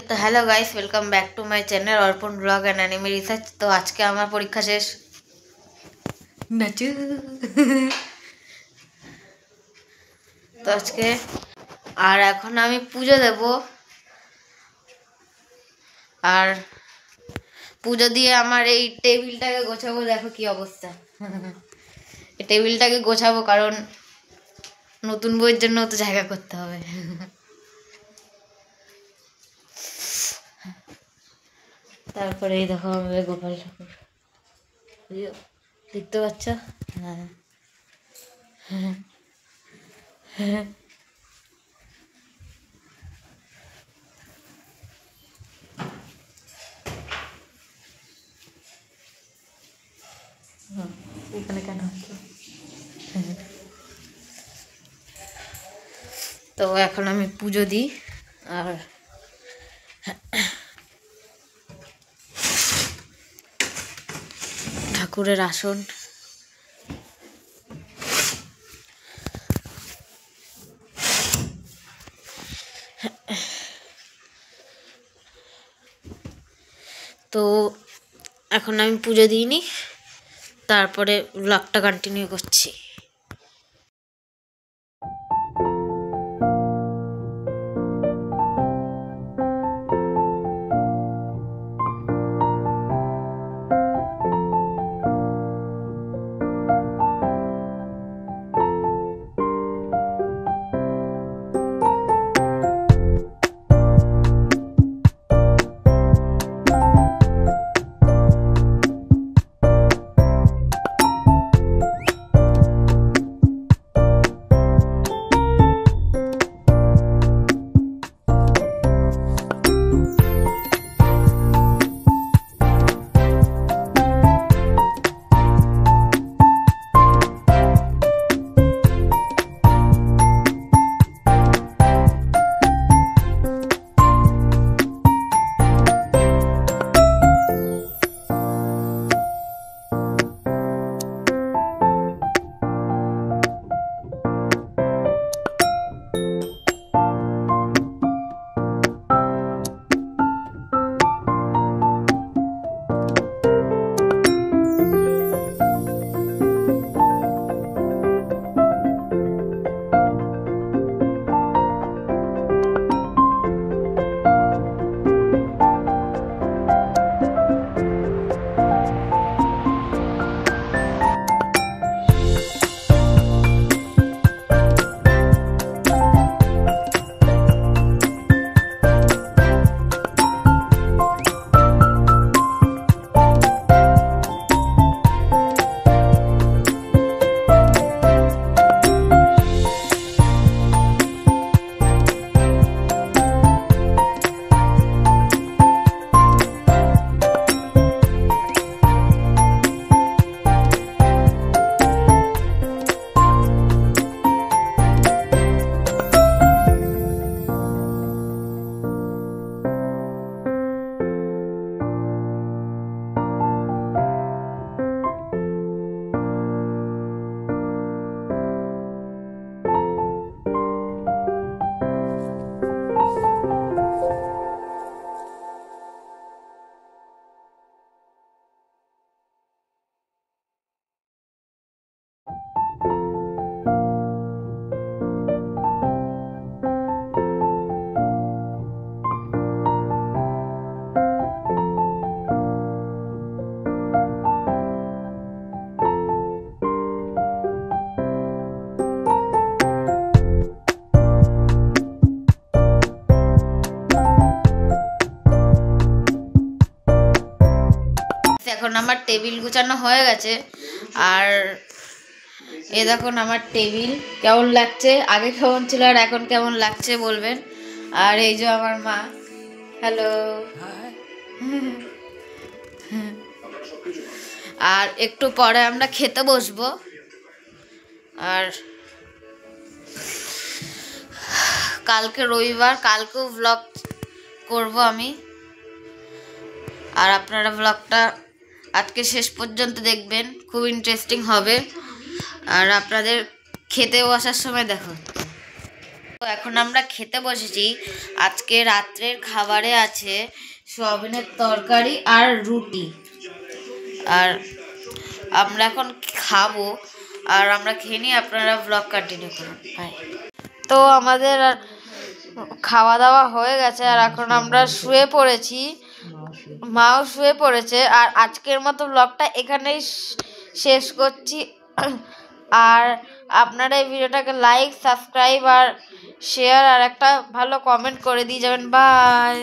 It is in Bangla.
तो hello guys, welcome back to my channel Arpan blog and anime research. तो आज के आमार परीक्षा शेष नाचू तो आज के और एखन आमी पुजो देव और पुजो दिए आमार एई टेबिलटाके गोछाबो। देखो कि अवस्था এই টেবিলটাকে গোছাবো কারণ নতুন বইয়ের জন্য তো জায়গা করতে হবে। তারপরে এই দেখো আমাদের গোপাল ঠাকুর দেখতে পাচ্ছ। হ্যাঁ হ্যাঁ হ্যাঁ এখানে কেন হচ্ছে? তো এখন আমি পুজো দিই আর ঠাকুরের আসন তো এখন আমি পুজো দিইনি, তারপরে ব্লগটা কন্টিনিউ করছি। এখন আমার টেবিল গুছানো হয়ে গেছে আর এই দেখুন আমার টেবিল কেমন লাগছে, আগে কেমন ছিল আর এখন কেমন লাগছে বলবেন। আর এই যে আমার মা, হ্যালো। আর একটু পরে আমরা খেতে বসবো আর কালকে রবিবার, কালকেও ব্লগ করব আমি আর আপনারা ব্লগটা আজকে শেষ পর্যন্ত দেখবেন, খুব ইন্টারেস্টিং হবে আর আপনাদের খেতে বসার সময় দেখো। তো এখন আমরা খেতে বসেছি। আজকে রাত্রের খাবারে আছে সয়াবিনের তরকারি আর রুটি, আর আমরা এখন খাবো। আর আমরা খেয়ে নিই, আপনারা ব্লগ কন্টিনিউ করুন। বাই। তো আমাদের খাওয়া দাওয়া হয়ে গেছে, আর এখন আমরা শুয়ে পড়েছি, মাও শুয়ে পড়েছে। আর আজকের মতো ব্লগটা এখানেই শেষ করছি। আর আপনারা এই ভিডিওটাকে লাইক, সাবস্ক্রাইব আর শেয়ার আর একটা ভালো কমেন্ট করে দিয়ে যাবেন। বাই।